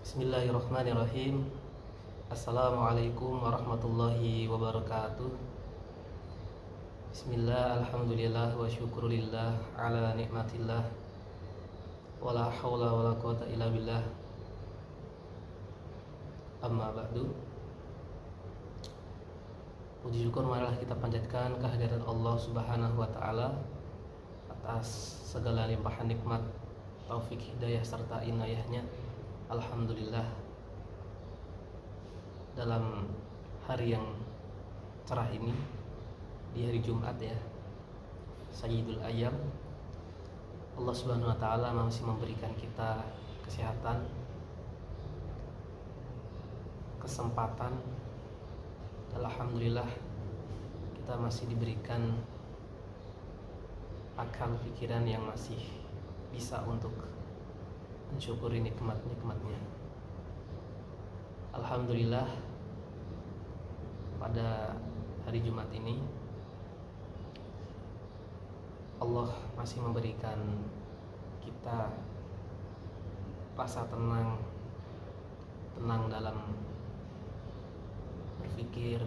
Bismillahirrahmanirrahim. Assalamualaikum warahmatullahi wabarakatuh. Bismillah, alhamdulillah, wa syukurillah ala nikmatillah, wa la hawla wa la quwata illa billah. Amma ba'du. Puji syukur marilah kita panjatkan kehadiran Allah Subhanahu wa taala atas segala limpahan nikmat, taufik, hidayah serta inayahnya. Alhamdulillah, dalam hari yang cerah ini, di hari Jumat ya, Sayyidul Ayyam, Allah Subhanahu wa taala masih memberikan kita kesehatan, kesempatan. Alhamdulillah, kita masih diberikan akal pikiran yang masih bisa untuk mensyukuri nikmat-nikmatnya. Alhamdulillah, pada hari Jumat ini Allah masih memberikan kita rasa tenang dalam berpikir,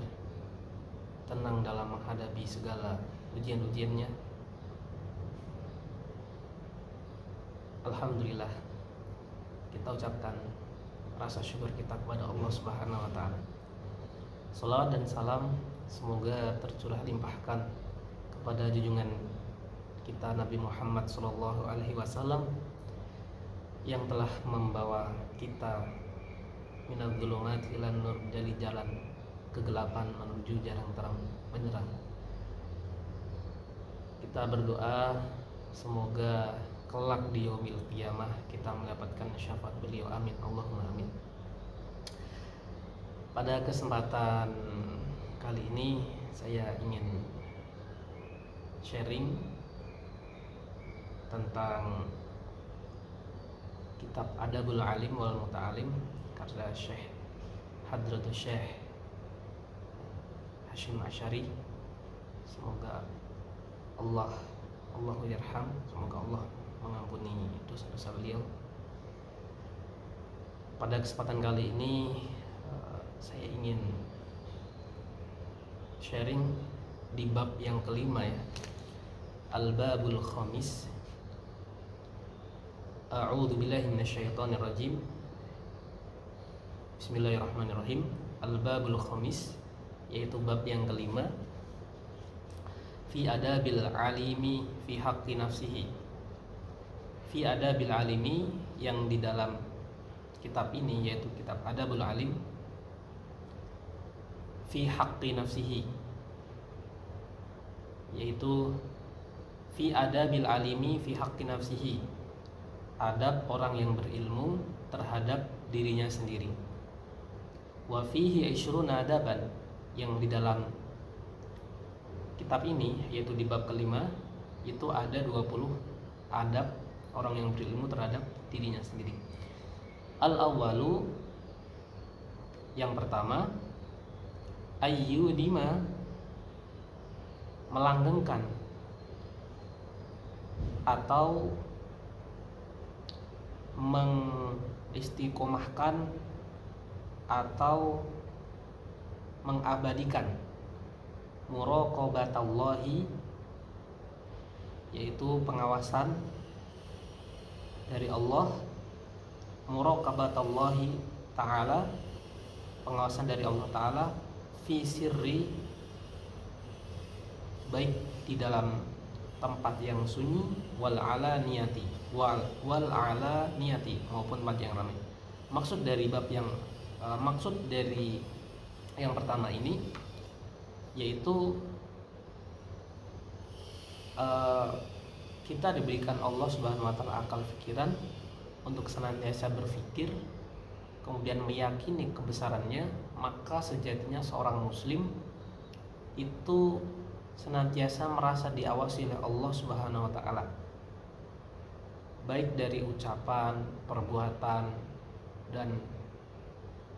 tenang dalam menghadapi segala ujian-ujiannya. Alhamdulillah, kita ucapkan rasa syukur kita kepada Allah Subhanahu wa taala. Salawat dan salam semoga tercurah limpahkan kepada junjungan kita Nabi Muhammad sallallahu alaihi wasallam yang telah membawa kita minadz dzulumat ilan nur, dari jalan kegelapan menuju jalan terang benderang. Kita berdoa semoga kelak di yaumil qiyamah kita mendapatkan syafaat beliau, amin Allahumma amin. Pada kesempatan kali ini saya ingin sharing tentang kitab Adabul Alim wal Muta'alim karya Syekh Hadratus Syekh Hasyim Asy'ari. Semoga Allahu yarham, semoga Allah mengampuni dosa-dosa beliau. Pada kesempatan kali ini saya ingin sharing di bab yang kelima ya, Al-Babul Khamis. A'udzu billahi minasyaitonir rajim. Bismillahirrahmanirrahim. Al-Babul Khamis, yaitu bab yang kelima, fi adabil alimi fi haqqi nafsihi. Fi adabil alimi, yang di dalam kitab ini yaitu kitab Adabul Alim, fi haqqi nafsihi, yaitu fi adabil alimi fi haqqi nafsihi, adab orang yang berilmu terhadap dirinya sendiri. Wa fihi 20 adaban, yang di dalam kitab ini yaitu di bab kelima itu ada 20 adab orang yang berilmu terhadap dirinya sendiri. Al-awwalu, yang pertama, ayyudima, melanggengkan atau mengistiqomahkan atau mengabadikan muraqabatallahi, yaitu pengawasan dari Allah, muraqabatallahi ta'ala, pengawasan dari Allah ta'ala, fi sirri, baik di dalam tempat yang sunyi, wal alaniyati, wal alaniyati, maupun tempat yang ramai. Maksud dari yang pertama ini yaitu kita diberikan Allah Subhanahu wa taala akal pikiran untuk senantiasa berpikir, kemudian meyakini kebesarannya. Maka sejatinya seorang muslim itu senantiasa merasa diawasi oleh Allah Subhanahu wa taala, baik dari ucapan, perbuatan, dan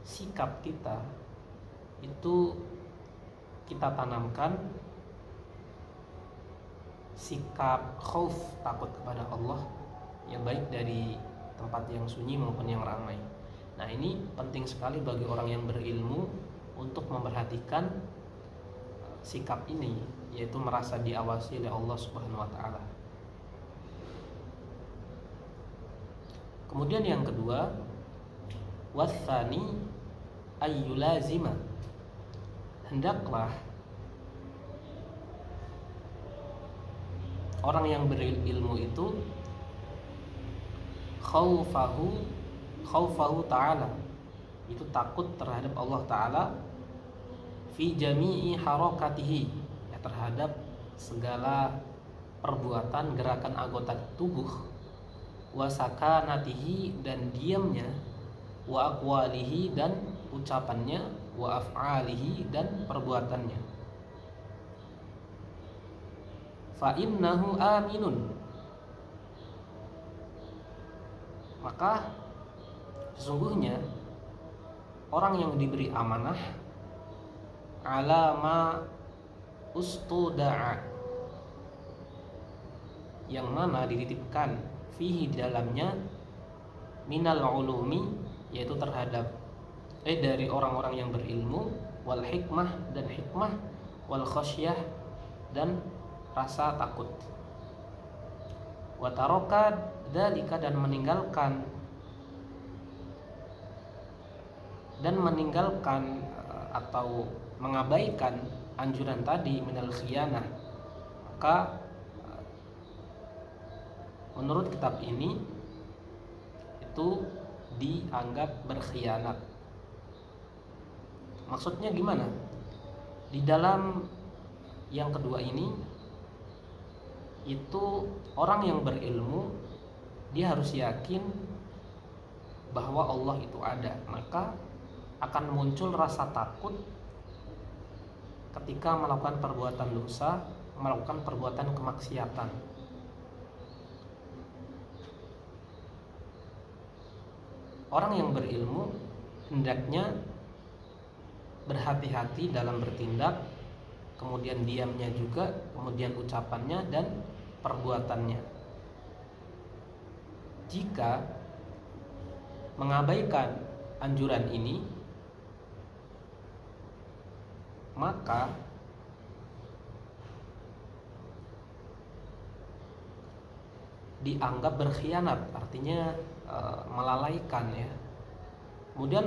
sikap kita. Itu kita tanamkan sikap khauf, takut kepada Allah, yang baik dari tempat yang sunyi maupun yang ramai. Nah, ini penting sekali bagi orang yang berilmu untuk memperhatikan sikap ini, yaitu merasa diawasi oleh Allah Subhanahu wa taala. Kemudian yang kedua, watsani ayyulazima, hendaklah orang yang berilmu itu khaufahu ta'ala, itu takut terhadap Allah Ta'ala, fi jami'i harakatihi, ya, terhadap segala perbuatan gerakan anggota tubuh, wa sakanatihi, dan diamnya, wa aqwalihi, dan ucapannya, wa af'alihi, dan perbuatannya. Fa innahu aminun, maka sesungguhnya orang yang diberi amanah alama ustuda'a, yang mana dititipkan fihi, di dalamnya, minal ulumi, yaitu terhadap dari orang-orang yang berilmu, wal hikmah, dan hikmah, wal khasyah, dan rasa takut, wa taraka dzalika, dan meninggalkan atau mengabaikan anjuran tadi, minal khiyanah. Maka menurut kitab ini itu dianggap berkhianat. Maksudnya gimana? Di dalam yang kedua ini, itu orang yang berilmu dia harus yakin bahwa Allah itu ada, maka akan muncul rasa takut ketika melakukan perbuatan dosa, melakukan perbuatan kemaksiatan. Orang yang berilmu hendaknya berhati-hati dalam bertindak, kemudian diamnya juga, kemudian ucapannya dan perbuatannya. Jika mengabaikan anjuran ini, maka dianggap berkhianat, artinya melalaikan, ya. Kemudian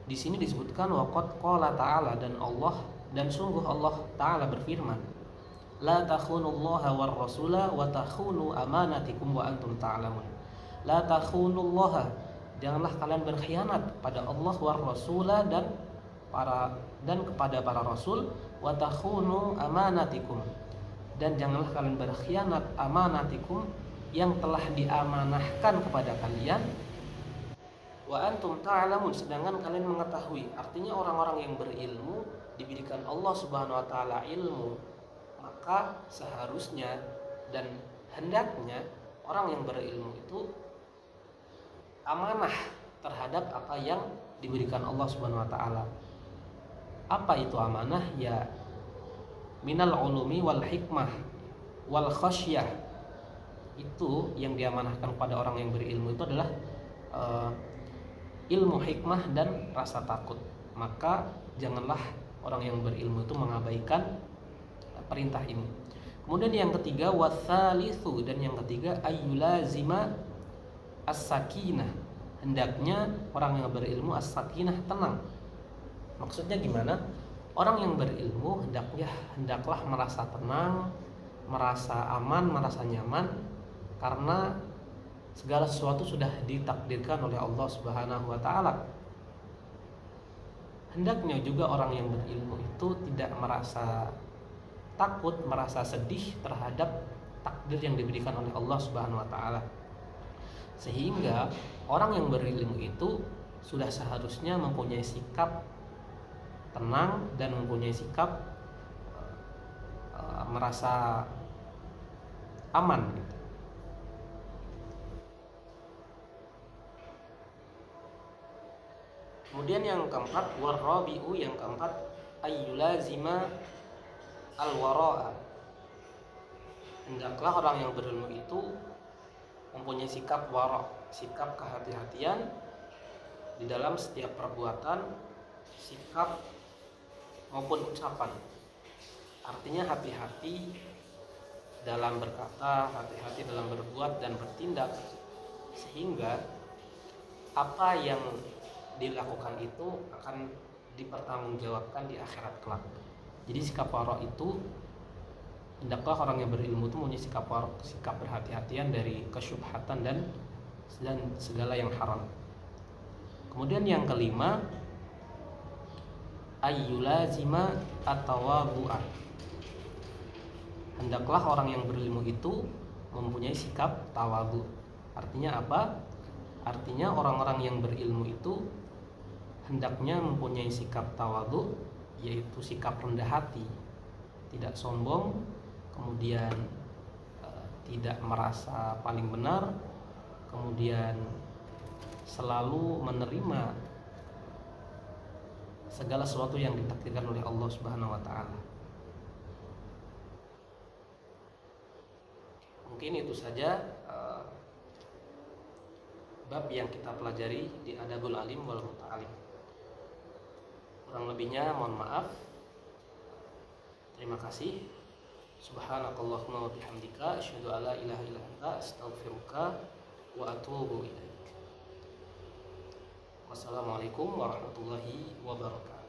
di sini disebutkan waqad qala ta'ala, dan sungguh Allah Ta'ala berfirman, la takhunullaha war rasula wa takhunu amanatikum wa antum ta'lamun. La takhunullaha, janganlah kalian berkhianat pada Allah, war rasula, dan kepada para rasul, wa takhunu amanatikum, dan janganlah kalian berkhianat amanatikum, yang telah diamanahkan kepada kalian, wa antum ta'lamun, sedangkan kalian mengetahui. Artinya orang-orang yang berilmu diberikan Allah Subhanahu wa taala ilmu, maka seharusnya dan hendaknya orang yang berilmu itu amanah terhadap apa yang diberikan Allah Subhanahu wa taala. Apa itu amanah? Ya, minal ulumi wal hikmah wal khasyah. Itu yang diamanahkan kepada orang yang berilmu itu adalah ilmu, hikmah, dan rasa takut. Maka janganlah orang yang berilmu itu mengabaikan perintah ini. Kemudian yang ketiga, watsalitsu, dan yang ketiga, ayyulazima as-sakinah, hendaknya orang yang berilmu as-sakinah, tenang. Maksudnya gimana? Orang yang berilmu hendaklah merasa tenang, merasa aman, merasa nyaman, karena segala sesuatu sudah ditakdirkan oleh Allah Subhanahu wa taala. Hendaknya juga orang yang berilmu itu tidak merasa takut, merasa sedih terhadap takdir yang diberikan oleh Allah Subhanahu wa taala. Sehingga orang yang berilmu itu sudah seharusnya mempunyai sikap tenang dan mempunyai sikap merasa aman, gitu. Kemudian yang keempat, warabi'u, yang keempat, ayyulazima al-wara'a, hendaklah orang yang berilmu itu mempunyai sikap wara', sikap kehati-hatian, di dalam setiap perbuatan, sikap maupun ucapan. Artinya hati-hati dalam berkata, hati-hati dalam berbuat dan bertindak, sehingga apa yang dilakukan itu akan dipertanggungjawabkan di akhirat kelak. Jadi sikap wara itu, hendaklah orang yang berilmu itu punya sikap berhati-hatian dari kesyubhatan dan segala yang haram. Kemudian yang kelima, ayyulazima at-tawadhu'a. Hendaklah orang yang berilmu itu mempunyai sikap tawadhu. Artinya apa? Artinya orang-orang yang berilmu itu hendaknya mempunyai sikap tawadhu, yaitu sikap rendah hati, tidak sombong, kemudian tidak merasa paling benar, kemudian selalu menerima segala sesuatu yang ditakdirkan oleh Allah Subhanahu wa taala. Mungkin itu saja bab yang kita pelajari di Adabul Alim wal Muta'alim. Kurang lebihnya mohon maaf. Terima kasih. Subhanakallahumma wa bihamdika asyhadu an la ilaha illa anta astaghfiruka wa atubu ilaik. Wassalamualaikum warahmatullahi wabarakatuh.